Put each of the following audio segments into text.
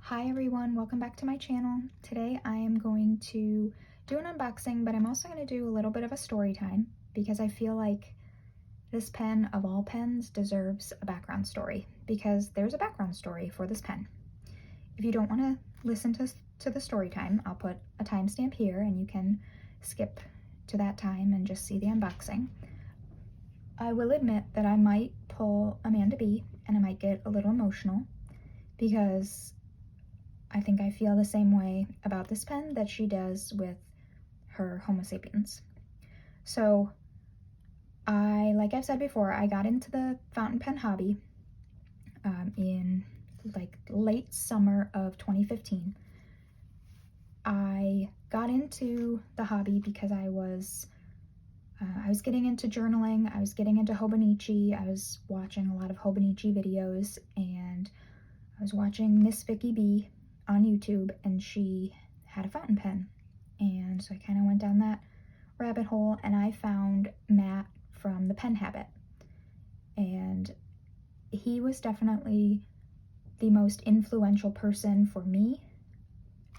Hi everyone, welcome back to my channel. Today I am going to do an unboxing, but I'm also going to do a little bit of a story time because I feel like this pen of all pens deserves a background story because there's a background story for this pen. If you don't want to listen to the story time, I'll put a timestamp here and you can skip to that time and just see the unboxing. I will admit that I might pull Amanda B and I might get a little emotional because I think I feel the same way about this pen that she does with her Homo sapiens. So like I've said before, I got into the fountain pen hobby in like late summer of 2015. I got into the hobby because I was getting into journaling, I was getting into Hobonichi, I was watching a lot of Hobonichi videos, and I was watching Miss Vicky B on YouTube, and she had a fountain pen, and so I kind of went down that rabbit hole, and I found Matt from The Pen Habit, and he was definitely the most influential person for me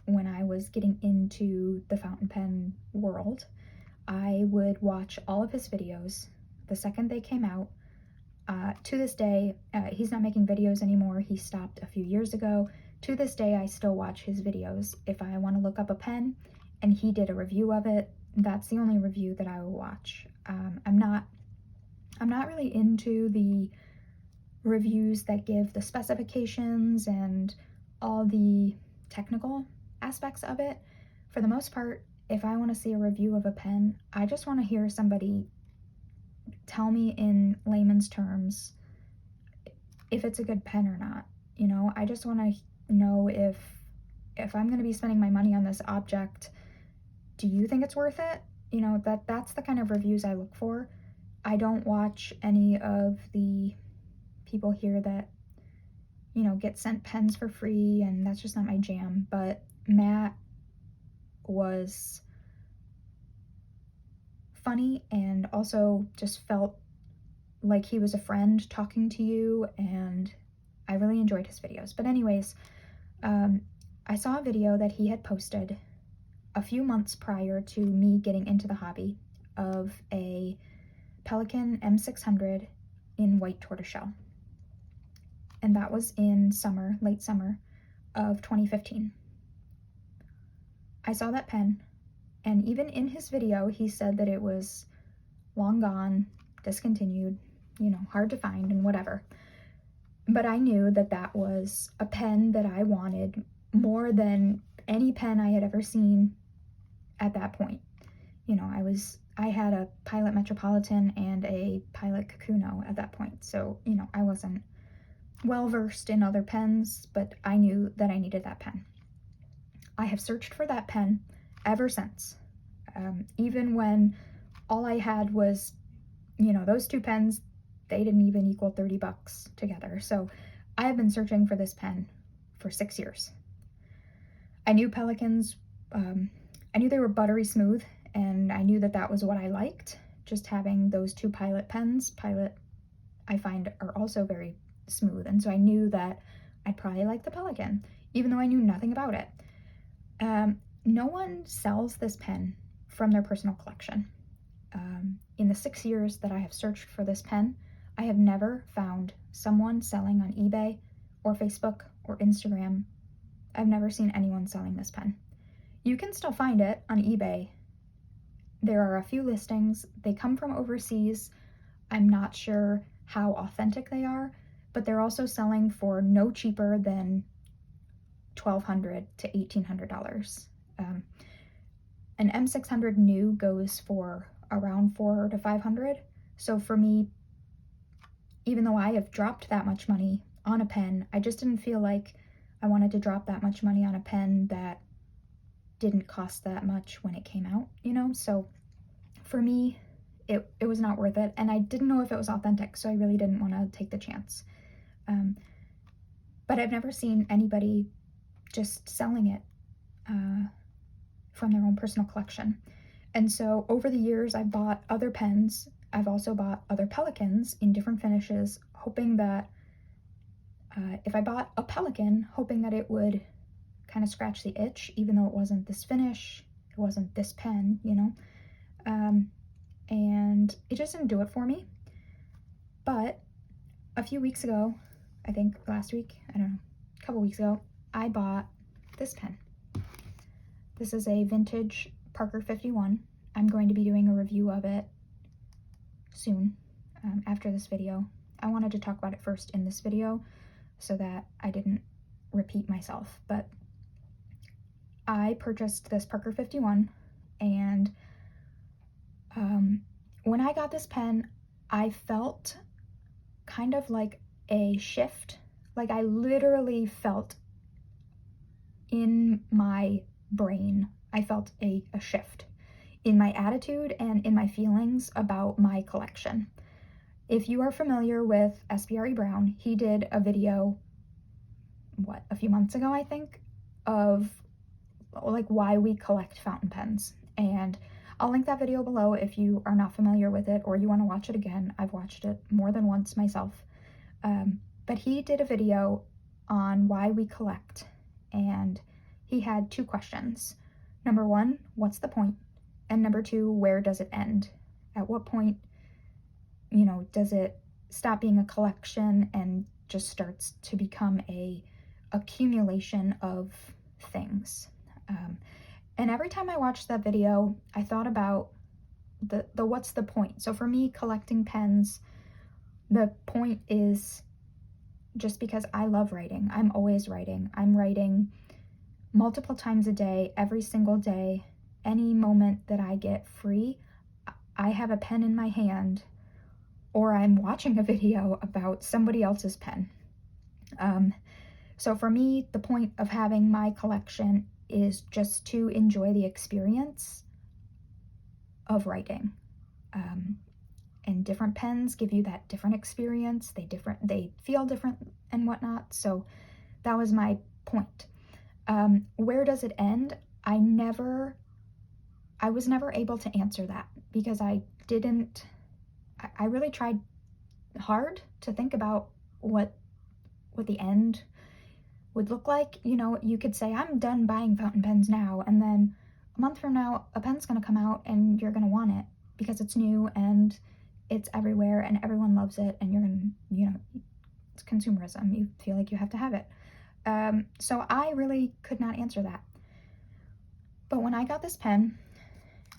when I was getting into the fountain pen world. I would watch all of his videos the second they came out. To this day, he's not making videos anymore. He stopped a few years ago. To this day, I still watch his videos. If I want to look up a pen and he did a review of it, that's the only review that I will watch. I'm not really into the reviews that give the specifications and all the technical aspects of it. For the most part, if I want to see a review of a pen, I just want to hear somebody tell me in layman's terms if it's a good pen or not. You know, I just want to know if I'm going to be spending my money on this object, do you think it's worth it? You know, that's the kind of reviews I look for. I don't watch any of the people here that, you know, get sent pens for free, and that's just not my jam. But Matt was funny and also just felt like he was a friend talking to you, and I really enjoyed his videos. But anyways, I saw a video that he had posted a few months prior to me getting into the hobby of a Pelikan m600 in white tortoiseshell. And that was in summer, late summer of 2015. I saw that pen, and even in his video, he said that it was long gone, discontinued, you know, hard to find and whatever. But I knew that that was a pen that I wanted more than any pen I had ever seen at that point. You know, I had a Pilot Metropolitan and a Pilot Kakuno at that point. So, you know, I wasn't well versed in other pens, but I knew that I needed that pen. I have searched for that pen ever since. Even when all I had was, you know, those two pens, they didn't even equal 30 bucks together. So I have been searching for this pen for 6 years. I knew Pelikans, I knew they were buttery smooth, and I knew that that was what I liked, just having those two Pilot pens. Pilot, I find, are also very smooth, and so I knew that I'd probably like the Pelikan, even though I knew nothing about it. No one sells this pen from their personal collection. In the 6 years that I have searched for this pen, I have never found someone selling on eBay or Facebook or Instagram. I've never seen anyone selling this pen. You can still find it on eBay. There are a few listings. They come from overseas. I'm not sure how authentic they are, but they're also selling for no cheaper than $1,200 to $1,800. An m600 new goes for around $400 to $500. So for me, even though I have dropped that much money on a pen, I just didn't feel like I wanted to drop that much money on a pen that didn't cost that much when it came out, you know? So for me, it was not worth it, and I didn't know if it was authentic, so I really didn't want to take the chance. But I've never seen anybody just selling it from their own personal collection. And so over the years, I've bought other pens. I've also bought other Pelikans in different finishes, hoping that if I bought a Pelikan, hoping that it would kind of scratch the itch, even though it wasn't this finish, it wasn't this pen, you know. And it just didn't do it for me. But a few weeks ago, I think last week, I don't know, a couple weeks ago, I bought this pen. This is a vintage Parker 51. I'm going to be doing a review of it soon, after this video. I wanted to talk about it first in this video so that I didn't repeat myself, but I purchased this Parker 51, and when I got this pen, I felt kind of like a shift. Like I literally felt in my brain, I felt a shift in my attitude and in my feelings about my collection. If you are familiar with SBREBrown, he did a video, a few months ago, I think, of like why we collect fountain pens. And I'll link that video below if you are not familiar with it or you want to watch it again. I've watched it more than once myself. But he did a video on why we collect, and he had two questions. Number one, what's the point? And number two, where does it end? At what point, you know, does it stop being a collection and just starts to become a accumulation of things? And every time I watched that video, I thought about the what's the point? So for me, collecting pens, the point is just because I love writing. I'm always writing. I'm writing multiple times a day, every single day. Any moment that I get free, I have a pen in my hand, or I'm watching a video about somebody else's pen. So for me, the point of having my collection is just to enjoy the experience of writing. And different pens give you that different experience. They feel different and whatnot. So that was my point. Where does it end? I was never able to answer that because I really tried hard to think about what the end would look like. You know, you could say, I'm done buying fountain pens now, and then a month from now, a pen's gonna come out and you're gonna want it because it's new and it's everywhere and everyone loves it, and you're gonna, you know, it's consumerism. You feel like you have to have it. So I really could not answer that. But when I got this pen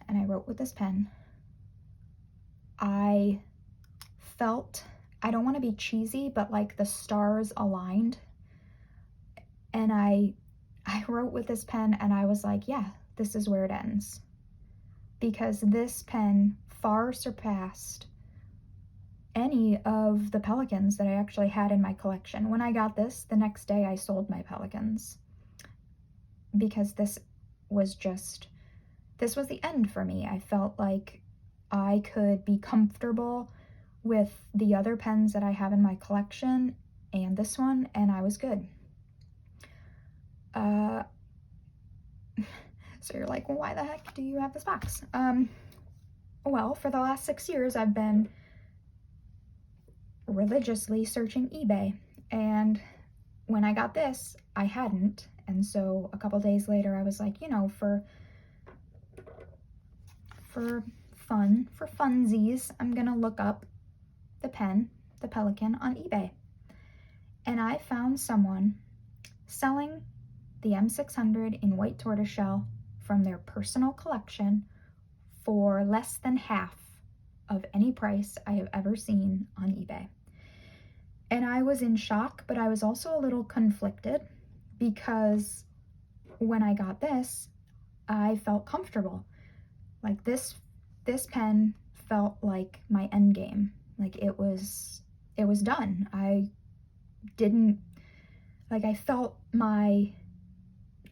and I wrote with this pen, I felt, I don't want to be cheesy, but like the stars aligned. And I wrote with this pen and I was like, yeah, this is where it ends. Because this pen far surpassed any of the Pelikans that I actually had in my collection. When I got this, the next day I sold my Pelikans. Because this was the end for me. I felt like I could be comfortable with the other pens that I have in my collection and this one, and I was good. So you're like, well, why the heck do you have this box? Well, for the last 6 years, I've been religiously searching eBay, and when I got this, I hadn't, and so a couple days later, I was like, you know, for funsies, I'm gonna look up the pen, the Pelikan, on eBay, and I found someone selling the m600 in white tortoiseshell from their personal collection for less than half of any price I have ever seen on eBay. And I was in shock, but I was also a little conflicted because when I got this, I felt comfortable. Like this pen felt like my end game. Like it was done. I felt my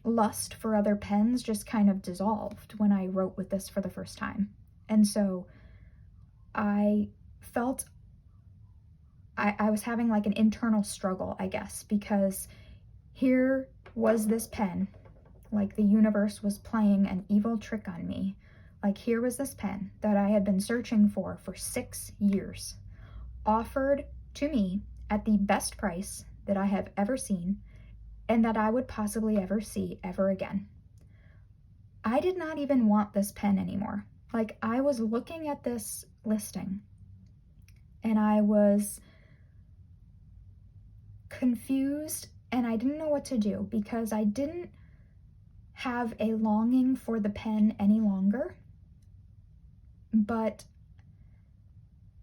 lust for other pens just kind of dissolved when I wrote with this for the first time. And so I felt I was having like an internal struggle, I guess, because here was this pen, like the universe was playing an evil trick on me. Like here was this pen that I had been searching for 6 years, offered to me at the best price that I have ever seen, and that I would possibly ever see ever again. I did not even want this pen anymore. Like, I was looking at this listing and I was confused and I didn't know what to do because I didn't have a longing for the pen any longer, but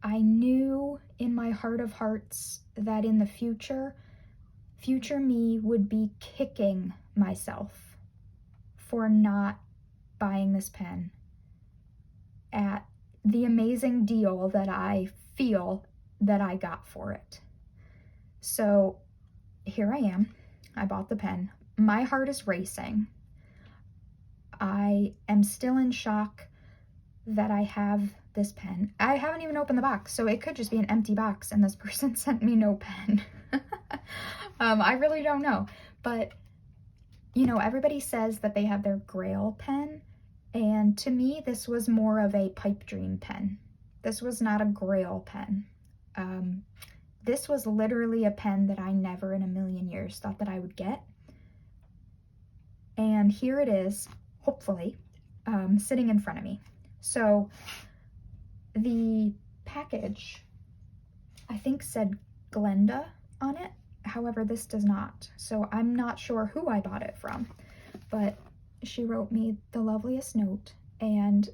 I knew in my heart of hearts that in the future me would be kicking myself for not buying this pen at the amazing deal that I feel that I got for it. So here I am. I bought the pen. My heart is racing. I am still in shock that I have this pen. I haven't even opened the box, so it could just be an empty box and this person sent me no pen. I really don't know. But, you know, everybody says that they have their grail pen, and to me, this was more of a pipe dream pen. This was not a grail pen. This was literally a pen that I never in a million years thought that I would get. And here it is, hopefully, sitting in front of me. So the package, I think, said Glenda on it. However, this does not. So I'm not sure who I bought it from, but she wrote me the loveliest note. And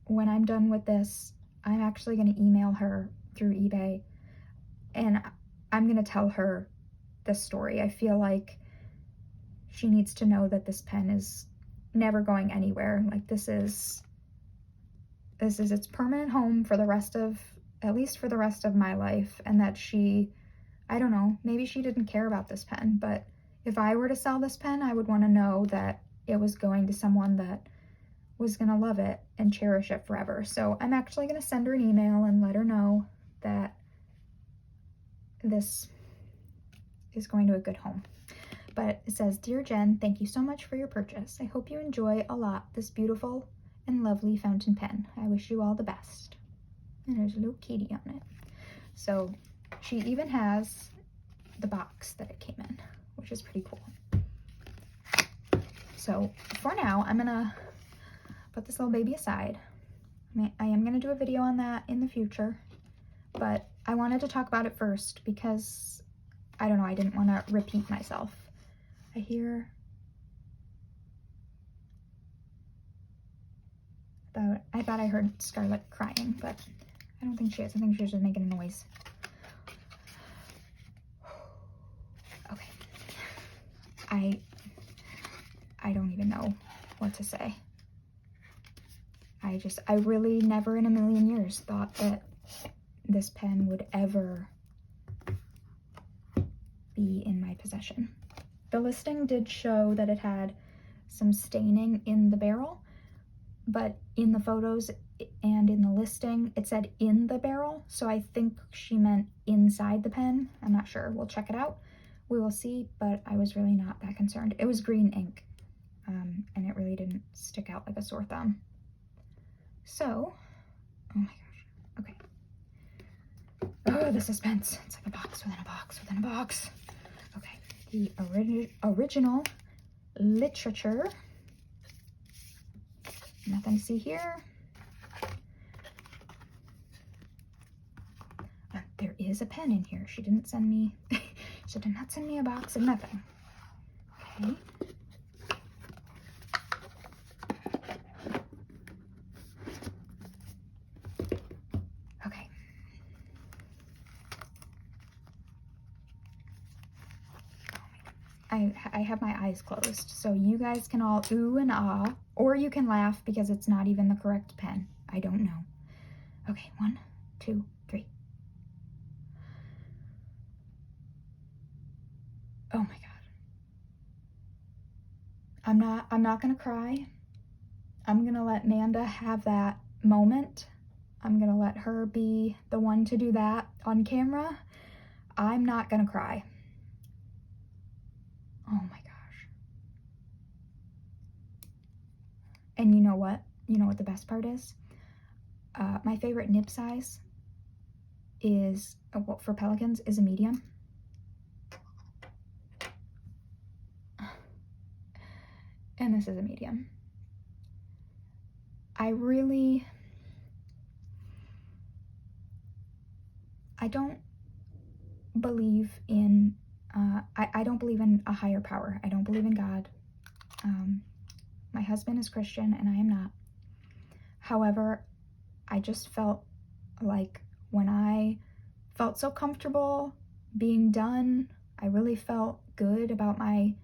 when I'm done with this, I'm actually going to email her through eBay and I'm going to tell her this story. I feel like she needs to know that this pen is never going anywhere. Like, this is its permanent home for the rest of, at least for the rest of my life, and that she, I don't know, maybe she didn't care about this pen, but if I were to sell this pen, I would want to know that it was going to someone that was going to love it and cherish it forever. So I'm actually going to send her an email and let her know that this is going to a good home. But it says, "Dear Jen, thank you so much for your purchase. I hope you enjoy a lot this beautiful and lovely fountain pen. I wish you all the best." And there's a little kitty on it. So she even has the box that it came in, which is pretty cool. So for now, I'm gonna put this little baby aside. I am gonna do a video on that in the future, but I wanted to talk about it first because, I don't know, I didn't want to repeat myself. I thought I heard Scarlett crying, but I don't think she is. I think she's just making a noise. Okay. I don't even know what to say. I really never in a million years thought that this pen would ever be in my possession. The listing did show that it had some staining in the barrel, but in the photos and in the listing, it said in the barrel, so I think she meant inside the pen. I'm not sure. We'll check it out. We will see, but I was really not that concerned. It was green ink, and it really didn't stick out like a sore thumb. So, oh my gosh, okay. Oh, the suspense. It's like a box within a box within a box. Okay, the original literature. Nothing to see here. There is a pen in here. She didn't send me, she did not send me a box of nothing. Okay. Okay. I have my eyes closed, so you guys can all ooh and ah, or you can laugh because it's not even the correct pen. I don't know. Okay, 1, 2, 3. Oh my god. I'm not gonna cry. I'm gonna let Manda have that moment. I'm gonna let her be the one to do that on camera. I'm not gonna cry. Oh my gosh. And you know what? You know what the best part is? My favorite nib size is, for Pelikans, is a medium. and this is a medium. I don't believe in, I don't believe in a higher power. I don't believe in God. My husband is Christian and I am not. However, I just felt like when I felt so comfortable being done, I really felt good about my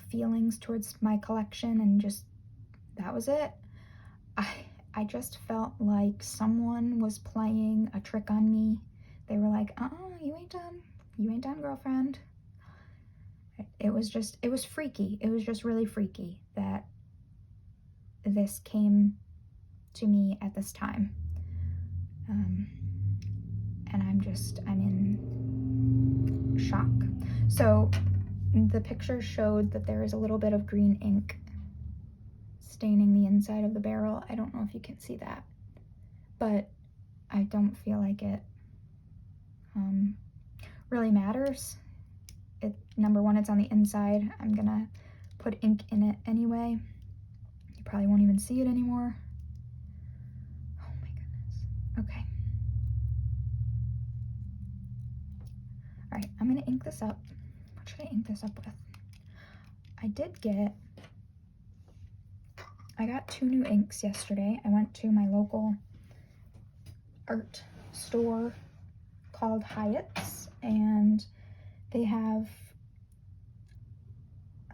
feelings towards my collection, and just, that was it. I just felt like someone was playing a trick on me. They were like, you ain't done. You ain't done, girlfriend. It was freaky. It was just really freaky that this came to me at this time. And I'm in shock. So the picture showed that there is a little bit of green ink staining the inside of the barrel. I don't know if you can see that, but I don't feel like it really matters. Number one, it's on the inside. I'm gonna put ink in it anyway. You probably won't even see it anymore. Oh my goodness. Okay. All right, I'm gonna ink this up. What should I ink this up with? I got 2 new inks yesterday. I went to my local art store called Hyatt's, and they have,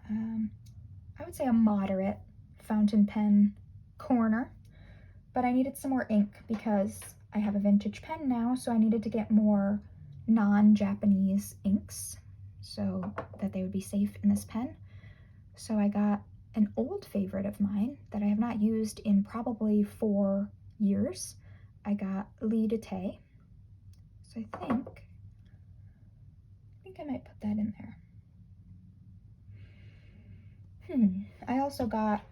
I would say, a moderate fountain pen corner, but I needed some more ink because I have a vintage pen now, so I needed to get more non-Japanese inks so that they would be safe in this pen. So I got an old favorite of mine that I have not used in probably 4 years. I got Lee de Tay. So I think I might put that in there. I also got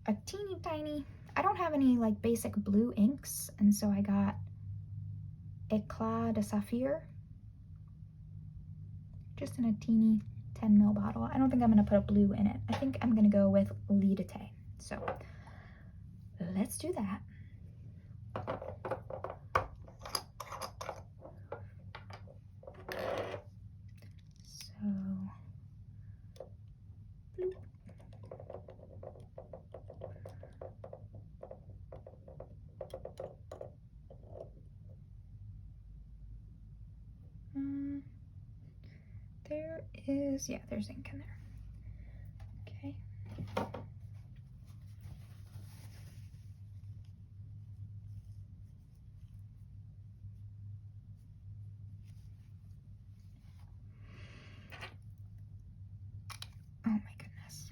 a teeny tiny, I don't have any like basic blue inks, and so I got Eclat de Saphir, just in a teeny 10 ml bottle. I don't think I'm gonna put a blue in it. I think I'm gonna go with Lee de Tay. So let's do that. There's ink in there. Okay. Oh my goodness.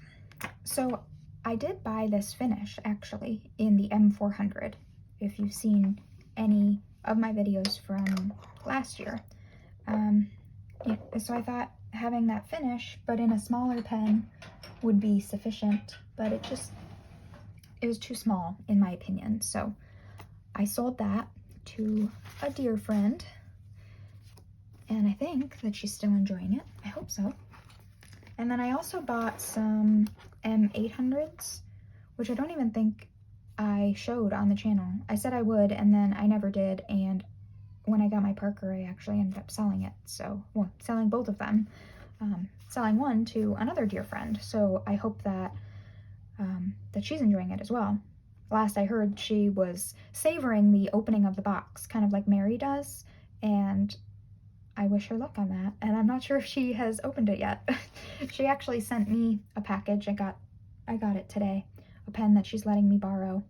So I did buy this finish actually in the M400, if you've seen any of my videos from last year. Yeah, so I thought having that finish, but in a smaller pen, would be sufficient, but it was too small in my opinion. So I sold that to a dear friend, and I think that she's still enjoying it. I hope so. And then I also bought some m600s, which I don't even think I showed on the channel. I said I would, and then I never did, and when I got my Parker, I actually ended up selling it. So, well, selling both of them. Selling one to another dear friend. So I hope that that she's enjoying it as well. Last I heard, she was savoring the opening of the box, kind of like Mary does, and I wish her luck on that. And I'm not sure if she has opened it yet. She actually sent me a package. I got it today, a pen that she's letting me borrow,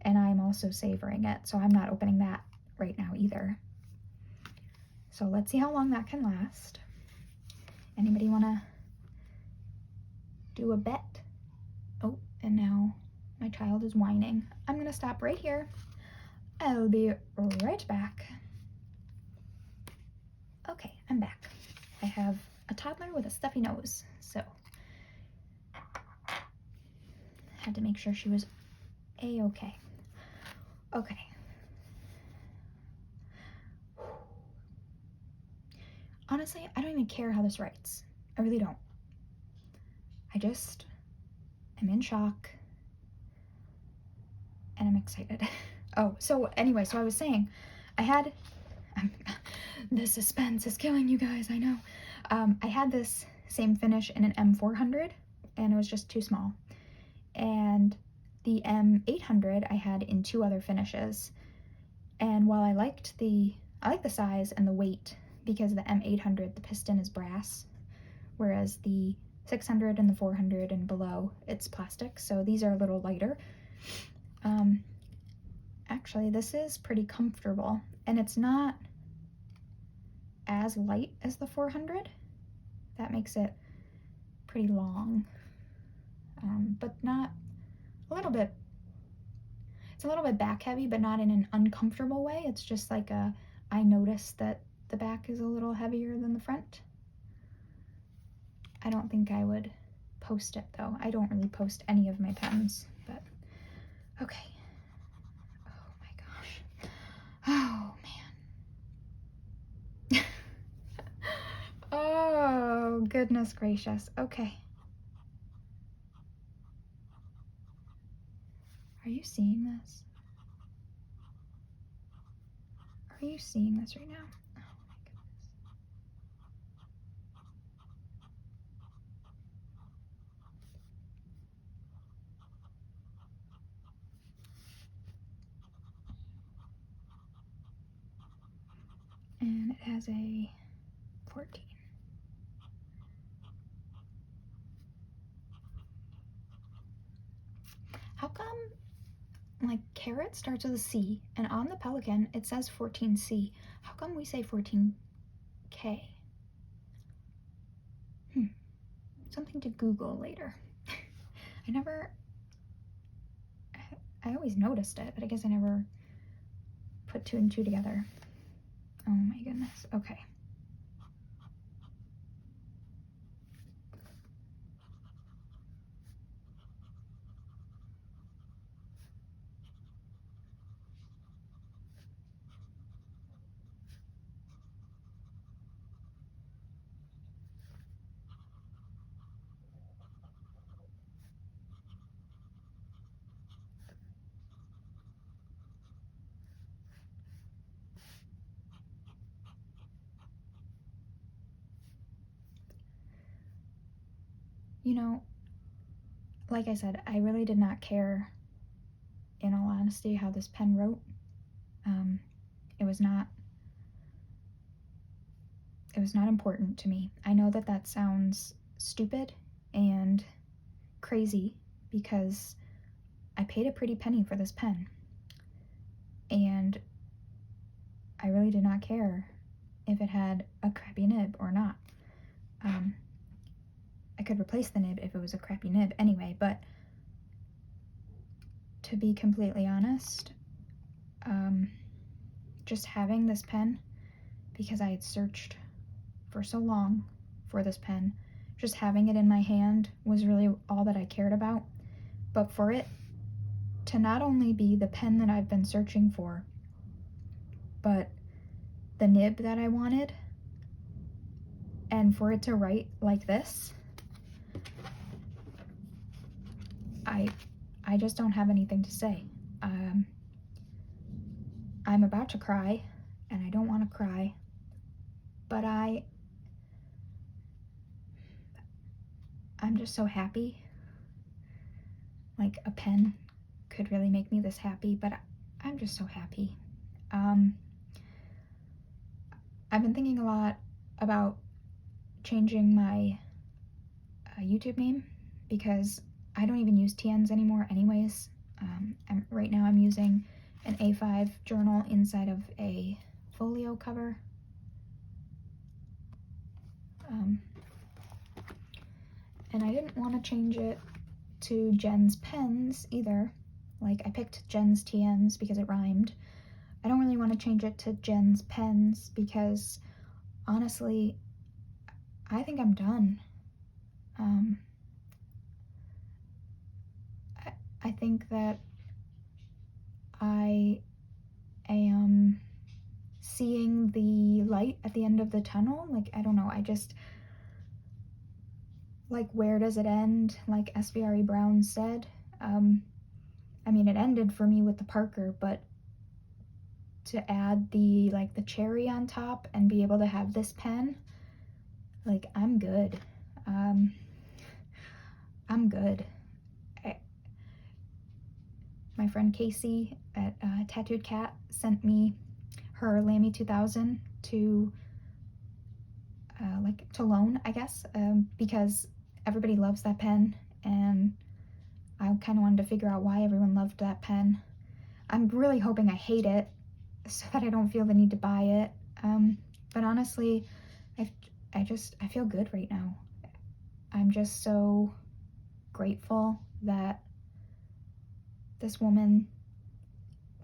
and I'm also savoring it, so I'm not opening that right now either. So let's see how long that can last. Anybody want to do a bet? Oh, and now my child is whining. I'm going to stop right here. I'll be right back. Okay, I'm back. I have a toddler with a stuffy nose, so had to make sure she was a-okay. Okay. Honestly, I don't even care how this writes. I really don't. I just I'm in shock, and I'm excited. Oh, so anyway, so I was saying, I had, the suspense is killing you guys, I know. I had this same finish in an M400, and it was just too small. And the M800 I had in 2 other finishes. And while I liked the size and the weight, because the M800, the piston is brass, whereas the 600 and the 400 and below, it's plastic, so these are a little lighter. Actually, this is pretty comfortable, and it's not as light as the 400. That makes it pretty long, but not a little bit. It's a little bit back heavy, but not in an uncomfortable way. It's just like I noticed that the back is a little heavier than the front. I don't think I would post it though. I don't really post any of my pens, but okay. Oh my gosh. Oh man. Oh goodness gracious. Okay. Are you seeing this? Are you seeing this right now? Oh my goodness. And it has a 14. How come, like, carrot starts with a C, and on the Pelikan it says 14C. How come we say 14K? Something to Google later. I always noticed it, but I guess I never put 2 and 2 together. Oh my goodness, okay. You know, like I said, I really did not care, in all honesty, how this pen wrote. It was not important to me. I know that that sounds stupid and crazy because I paid a pretty penny for this pen, and I really did not care if it had a crappy nib or not. I could replace the nib if it was a crappy nib anyway, but to be completely honest, just having this pen, because I had searched for so long for this pen, just having it in my hand was really all that I cared about. But for it to not only be the pen that I've been searching for, but the nib that I wanted, and for it to write like this, I just don't have anything to say. I'm about to cry, and I don't want to cry, but I'm just so happy. Like, a pen could really make me this happy, but I'm just so happy. I've been thinking a lot about changing my YouTube name, because I don't even use TNs anymore anyways. Right now I'm using an A5 journal inside of a folio cover. And I didn't want to change it to Jen's Pens either. Like, I picked Jen's TNs because it rhymed. I don't really want to change it to Jen's Pens because, honestly, I think I'm done. I think that I am seeing the light at the end of the tunnel. Like, I don't know, like, where does it end, like SBREBrown said. I mean, it ended for me with the Parker, but to add the, like, the cherry on top and be able to have this pen, like, I'm good. I'm good. My friend Casey at Tattooed Cat sent me her Lamy 2000 to like to loan, I guess, because everybody loves that pen, and I kind of wanted to figure out why everyone loved that pen. I'm really hoping I hate it so that I don't feel the need to buy it. But honestly, I feel good right now. I'm just so grateful that this woman,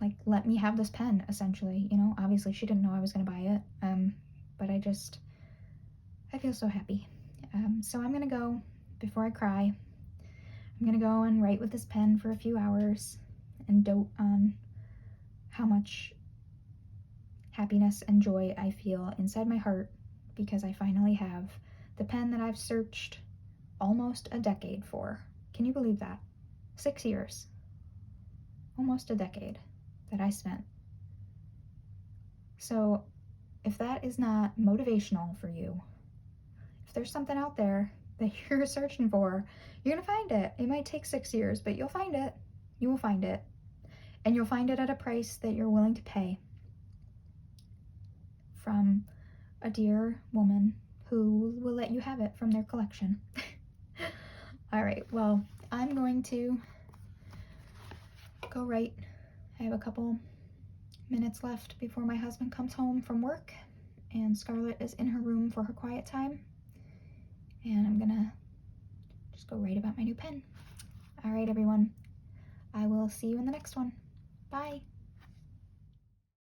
like, let me have this pen, essentially. You know, obviously she didn't know I was gonna buy it, but I feel so happy. So I'm gonna go, before I cry, I'm gonna go and write with this pen for a few hours and dote on how much happiness and joy I feel inside my heart because I finally have the pen that I've searched almost a decade for. Can you believe that? 6 years. Almost a decade that I spent. So if that is not motivational for you, if there's something out there that you're searching for, you're gonna find it. It might take 6 years, but you'll find it. You will find it. And you'll find it at a price that you're willing to pay from a dear woman who will let you have it from their collection. All right, well, I'm going to go write. I have a couple minutes left before my husband comes home from work, and Scarlett is in her room for her quiet time, and I'm gonna just go write about my new pen. All right, everyone, I will see you in the next one. Bye.